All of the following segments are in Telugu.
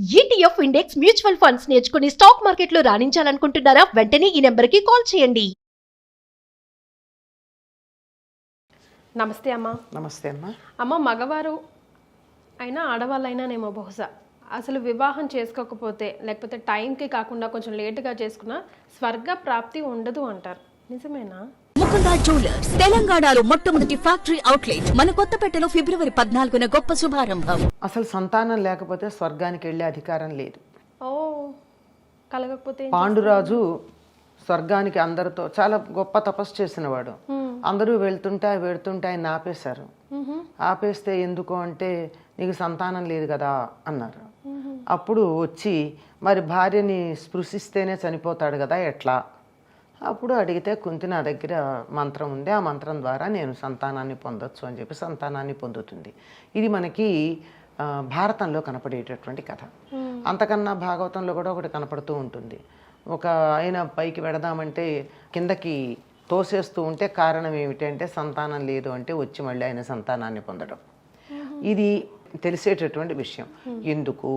ETF ఇండెక్స్ మ్యూచువల్ ఫండ్స్ నేర్చుకుని స్టాక్ మార్కెట్లో రాణించాలనుకుంటున్నారా? వెంటనే ఈ నెంబర్కి కాల్ చేయండి. నమస్తే అమ్మా. నమస్తే అమ్మా. అమ్మ, మగవారు అయినా ఆడవాళ్ళైనానేమో బహుశా అసలు వివాహం చేసుకోకపోతే లేకపోతే టైంకి కాకుండా కొంచెం లేటుగా చేసుకున్నా స్వర్గ ప్రాప్తి ఉండదు అంటారు. నిజమేనా? ముకుందా జ్యువెలర్స్ తెలంగాణలో మొట్టమొదటి ఫ్యాక్టరీ అవుట్లెట్ మన కొత్తపేటలో ఫిబ్రవరి 14న గొప్ప శుభారంభం. అసలు సంతానం లేకపోతే స్వర్గానికి వెళ్ళే అధికారం లేదు. ఓ, కలగకపోతే పాండురాజు స్వర్గానికి అందరితో చాలా గొప్ప తపస్సు చేసినవాడు. అందరూ వెళ్తుంటే ఆయన ఆపేశారు. ఆపేస్తే ఎందుకు అంటే నీకు సంతానం లేదు కదా అన్నారు. అప్పుడు వచ్చి మరి భార్యని స్పృశిస్తేనే చనిపోతాడు కదా ఎట్లా? అప్పుడు అడిగితే కుంతి నా దగ్గర మంత్రం ఉంది, ఆ మంత్రం ద్వారా నేను సంతానాన్ని పొందొచ్చు అని చెప్పి సంతానాన్ని పొందుతుంది. ఇది మనకి భారతంలో కనపడేటటువంటి కథ. అంతకన్నా భాగవతంలో కూడా ఒకటి కనపడుతూ ఉంటుంది. ఒక ఆయన పైకి వెడదామంటే కిందకి తోసేస్తూ ఉంటే కారణం ఏమిటంటే సంతానం లేదు అంటే వచ్చి మళ్ళీ ఆయన సంతానాన్ని పొందడం. ఇది తెలిసేటటువంటి విషయం. ఎందుకు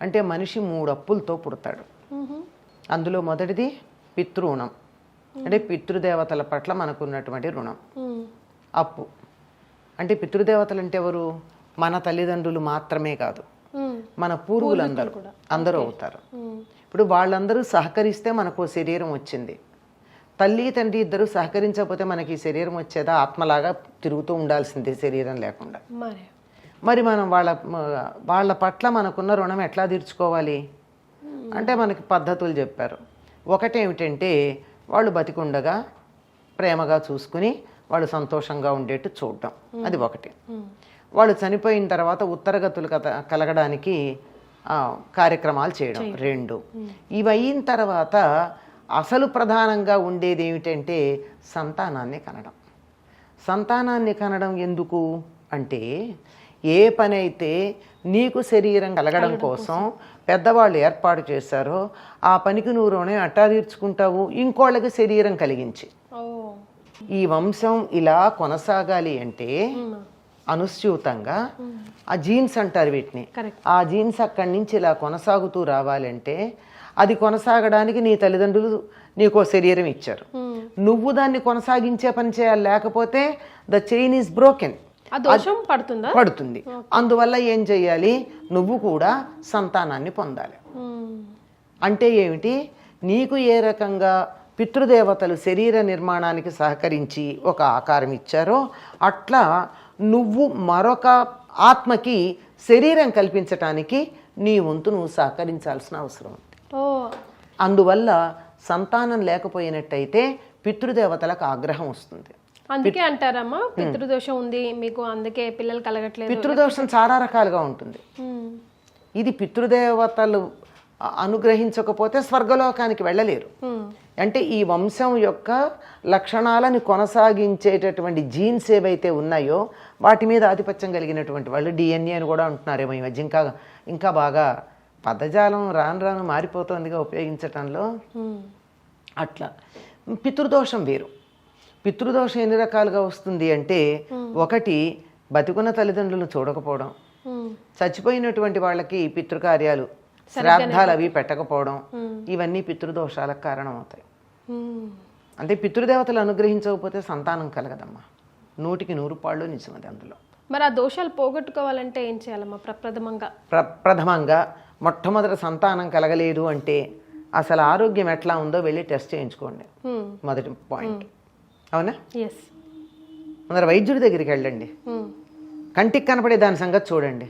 అంటే మనిషి 3 అప్పులతో పుడతాడు. అందులో మొదటిది పితృణం, అంటే పితృదేవతల పట్ల మనకున్నటువంటి రుణం. అప్పు అంటే పితృదేవతలు అంటే ఎవరు? మన తల్లిదండ్రులు మాత్రమే కాదు, మన అందరూ అవుతారు. ఇప్పుడు వాళ్ళందరూ సహకరిస్తే మనకు శరీరం వచ్చింది. తల్లి తండ్రి ఇద్దరు సహకరించకపోతే మనకి శరీరం వచ్చేదా? ఆత్మలాగా తిరుగుతూ ఉండాల్సిందే శరీరం లేకుండా. మరి మనం వాళ్ళ పట్ల మనకున్న రుణం ఎట్లా తీర్చుకోవాలి అంటే మనకి పద్ధతులు చెప్పారు. ఒకటేమిటంటే వాళ్ళు బతికుండగా ప్రేమగా చూసుకుని వాళ్ళు సంతోషంగా ఉండేట్టు చూడడం, అది ఒకటి. వాళ్ళు చనిపోయిన తర్వాత ఉత్తరగతులు కలగడానికి కార్యక్రమాలు చేయడం 2. ఇవి అయిన తర్వాత అసలు ప్రధానంగా ఉండేది ఏమిటంటే సంతానాన్ని కనడం. సంతానాన్ని కనడం ఎందుకు అంటే ఏ పని అయితే నీకు శరీరం కలగడం కోసం పెద్దవాళ్ళు ఏర్పాటు చేశారో ఆ పనికి నువ్వు రుణం అట్టా తీర్చుకుంటావు ఇంకోళ్ళకి శరీరం కలిగించి. ఈ వంశం ఇలా కొనసాగాలి అంటే అనుస్యూతంగా ఆ జీన్స్ అంటారు వీటిని, ఆ జీన్స్ అక్కడి నుంచి ఇలా కొనసాగుతూ రావాలంటే అది కొనసాగడానికి నీ తల్లిదండ్రులు నీకో శరీరం ఇచ్చారు, నువ్వు దాన్ని కొనసాగించే పని చేయాలి. లేకపోతే ద చైన్ ఈజ్ బ్రోకెన్, పడుతుంది. అందువల్ల ఏం చెయ్యాలి? నువ్వు కూడా సంతానాన్ని పొందాలి. అంటే ఏమిటి? నీకు ఏ రకంగా పితృదేవతలు శరీర నిర్మాణానికి సహకరించి ఒక ఆకారం ఇచ్చారో అట్లా నువ్వు మరొక ఆత్మకి శరీరం కల్పించటానికి నీ వంతు నువ్వు సహకరించాల్సిన అవసరం ఉంది. అందువల్ల సంతానం లేకపోయినట్టయితే పితృదేవతలకు ఆగ్రహం వస్తుంది. అందుకే అంటారమ్మా పితృదోషం ఉంది మీకు, అందుకే పిల్లలు కలగట్లేదు. పితృదోషం చాలా రకాలుగా ఉంటుంది. ఇది పితృదేవతలు అనుగ్రహించకపోతే స్వర్గలోకానికి వెళ్ళలేరు. అంటే ఈ వంశం యొక్క లక్షణాలను కొనసాగించేటటువంటి జీన్స్ ఏవైతే ఉన్నాయో వాటి మీద ఆధిపత్యం కలిగినటువంటి వాళ్ళు DNA అని కూడా ఉంటున్నారేమో ఈ మధ్య. ఇంకా బాగా పదజాలం రాను మారిపోతుందిగా ఉపయోగించటంలో. అట్లా పితృదోషం వేరు. పితృదోషం ఎన్ని రకాలుగా వస్తుంది అంటే ఒకటి బతికున్న తల్లిదండ్రులను చూడకపోవడం, చచ్చిపోయినటువంటి వాళ్ళకి పితృకార్యాలు శ్రాద్ధాలు అవి పెట్టకపోవడం, ఇవన్నీ పితృదోషాలకు కారణం అవుతాయి. అంటే పితృదేవతలు అనుగ్రహించకపోతే సంతానం కలగదమ్మా. 100కి 100 పాళ్ళు నిజమది. అందులో మరి ఆ దోషాలు పోగొట్టుకోవాలంటే ఏం చేయాలమ్మా? ప్రథమంగా మొట్టమొదటి సంతానం కలగలేదు అంటే అసలు ఆరోగ్యం ఎట్లా ఉందో వెళ్ళి టెస్ట్ చేయించుకోండి, మొదటి పాయింట్. అవునా? అందరు వైద్యుడి దగ్గరికి వెళ్ళండి, కంటికి కనపడే దాని సంగతి చూడండి.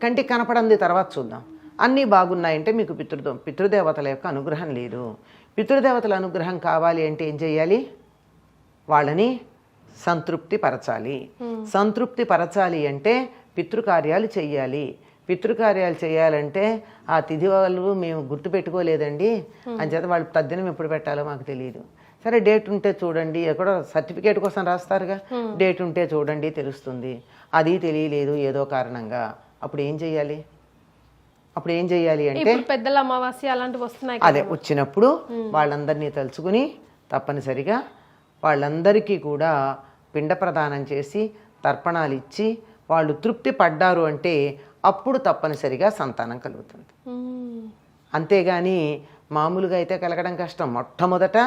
కంటికి కనపడింది తర్వాత చూద్దాం. అన్నీ బాగున్నాయంటే మీకు పితృదేవతల యొక్క అనుగ్రహం లేదు. పితృదేవతల అనుగ్రహం కావాలి అంటే ఏం చేయాలి? వాళ్ళని సంతృప్తి పరచాలి అంటే పితృకార్యాలు చెయ్యాలి. పితృకార్యాలు చేయాలంటే ఆ తిథి వాళ్ళు మేము గుర్తుపెట్టుకోలేదండి అని చేత వాళ్ళు తద్దినం ఎప్పుడు పెట్టాలో మాకు తెలియదు. సరే డేట్ ఉంటే చూడండి, ఎక్కడో సర్టిఫికేట్ కోసం రాస్తారుగా, డేట్ ఉంటే చూడండి తెలుస్తుంది. అది తెలియలేదు ఏదో కారణంగా. అప్పుడు ఏం చెయ్యాలి అంటే పెద్దల అమావాస్య అలాంటివి వస్తున్నాయి. అదే వచ్చినప్పుడు వాళ్ళందరినీ తలుచుకుని తప్పనిసరిగా వాళ్ళందరికీ కూడా పిండ ప్రదానం చేసి తర్పణాలు ఇచ్చి వాళ్ళు తృప్తి పడ్డారు అంటే అప్పుడు తప్పనిసరిగా సంతానం కలుగుతుంది. అంతేగాని మామూలుగా అయితే కలగడం కష్టం. మొట్టమొదట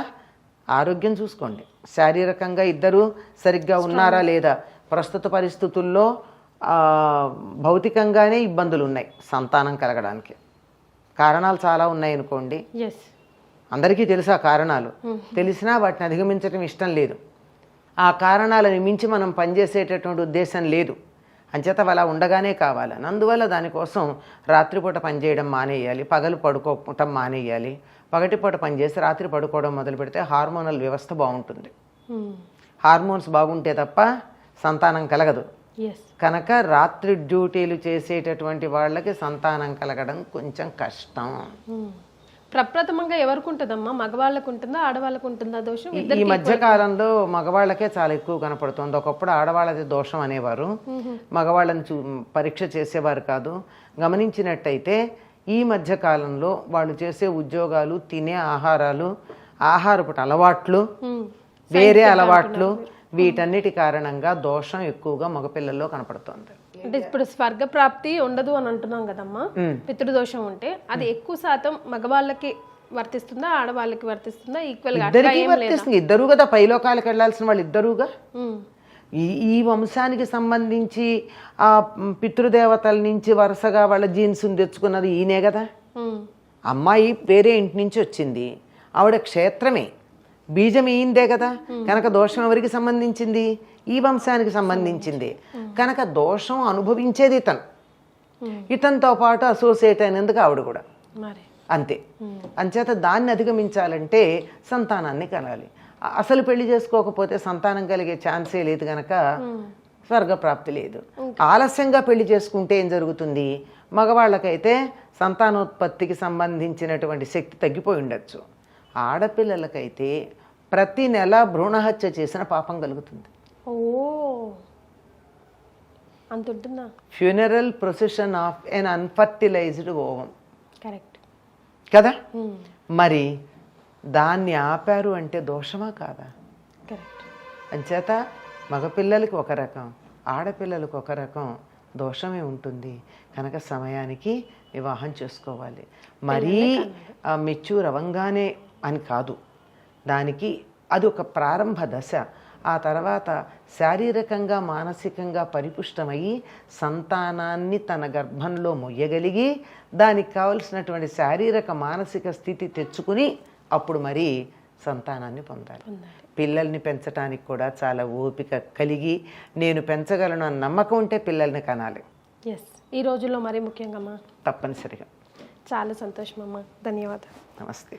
ఆరోగ్యం చూసుకోండి. శారీరకంగా ఇద్దరు సరిగ్గా ఉన్నారా లేదా. ప్రస్తుత పరిస్థితుల్లో భౌతికంగానే ఇబ్బందులు ఉన్నాయి సంతానం కలగడానికి. కారణాలు చాలా ఉన్నాయి అనుకోండి, ఎస్, అందరికీ తెలుసా కారణాలు. తెలిసినా వాటిని అధిగమించడం ఇష్టం లేదు. ఆ కారణాలను మించి మనం పనిచేసేటటువంటి ఉద్దేశం లేదు. అంచేత అలా ఉండగానే కావాలని. అందువల్ల దానికోసం రాత్రిపూట పనిచేయడం మానేయాలి, పగలు పడుకోవటం మానేయాలి. పగటిపూట పనిచేసి రాత్రి పడుకోవడం మొదలు పెడితే హార్మోనల్ వ్యవస్థ బాగుంటుంది. హార్మోన్స్ బాగుంటే తప్ప సంతానం కలగదు. ఎస్, కనుక రాత్రి డ్యూటీలు చేసేటటువంటి వాళ్ళకి సంతానం కలగడం కొంచెం కష్టం. ప్రప్రథమంగా ఎవరికి ఉంటుందమ్మా? మగవాళ్ళకు ఉంటుందా, ఆడవాళ్ళకు ఉంటుందా దోషం? ఈ మధ్య కాలంలో మగవాళ్ళకే చాలా ఎక్కువ కనపడుతుంది. ఒకప్పుడు ఆడవాళ్ళది దోషం అనేవారు, మగవాళ్ళని పరీక్ష చేసేవారు కాదు. గమనించినట్టయితే ఈ మధ్య కాలంలో వాళ్ళు చేసే ఉద్యోగాలు, తినే ఆహారాలు, ఆహారపు అలవాట్లు, వేరే అలవాట్లు, వీటన్నిటి కారణంగా దోషం ఎక్కువగా మగపిల్లల్లో కనపడుతోంది. అంటే ఇప్పుడు స్వర్గ ప్రాప్తి ఉండదు అని అంటున్నాం కదమ్మా, పితృదోషం ఉంటే అది ఎక్కువ శాతం మగవాళ్ళకి వర్తిస్తుందా, ఆడవాళ్ళకి వర్తిస్తుందా? ఈక్వల్ గా ఇద్దరికి వర్తిస్తుంది. ఇద్దరు కదా పైలోకాలకు వెళ్లాల్సిన వాళ్ళు ఇద్దరుగా. ఈ వంశానికి సంబంధించి ఆ పితృదేవతల నుంచి వరుసగా వాళ్ళ జీన్స్ తెచ్చుకున్నది ఈయనే కదా. అమ్మాయి వేరే ఇంటి నుంచి వచ్చింది, ఆవిడ క్షేత్రమే, బీజం ఈయందే కదా. కనుక దోషం ఎవరికి సంబంధించింది? ఈ వంశానికి సంబంధించింది. కనుక దోషం అనుభవించేది ఇతనితో పాటు అసోసియేట్ అయినందుకు ఆవిడ కూడా అంతే. అంచేత దాన్ని అధిగమించాలంటే సంతానాన్ని కనాలి. అసలు పెళ్లి చేసుకోకపోతే సంతానం కలిగే ఛాన్సే లేదు. కనుక స్వర్గప్రాప్తి లేదు. ఆలస్యంగా పెళ్లి చేసుకుంటే ఏం జరుగుతుంది? మగవాళ్ళకైతే సంతానోత్పత్తికి సంబంధించినటువంటి శక్తి తగ్గిపోయి ఉండొచ్చు. ఆడపిల్లలకైతే ప్రతి నెల భ్రూణహత్య చేసిన పాపం కలుగుతుంది. ఓ, అంత ఉంటుందా? Funeral procession of an unfertilised ovum. Correct కదా. మరి దాన్ని ఆపారు అంటే దోషమా కాదా? కరెక్ట్. అంచేత మగపిల్లలకి ఒక రకం, ఆడపిల్లలకు ఒక రకం దోషమే ఉంటుంది. కనుక సమయానికి వివాహం చేసుకోవాలి. మరీ మెచ్యూర్ అవ్వంగానే అని కాదు, దానికి అది ఒక ప్రారంభ దశ. ఆ తర్వాత శారీరకంగా మానసికంగా పరిపుష్టమయ్యి సంతానాన్ని తన గర్భంలో మొయ్యగలిగి దానికి కావలసినటువంటి శారీరక మానసిక స్థితి తెచ్చుకుని అప్పుడు మరి సంతానాన్ని పొందాలి. పిల్లల్ని పెంచడానికి కూడా చాలా ఓపిక కలిగి నేను పెంచగలను అన్న నమ్మకం ఉంటే పిల్లల్ని కనాలి. ఎస్, ఈ రోజుల్లో మరీ ముఖ్యంగా అమ్మా. తప్పనిసరిగా. చాలా సంతోషం అమ్మా, ధన్యవాదాలు. నమస్తే.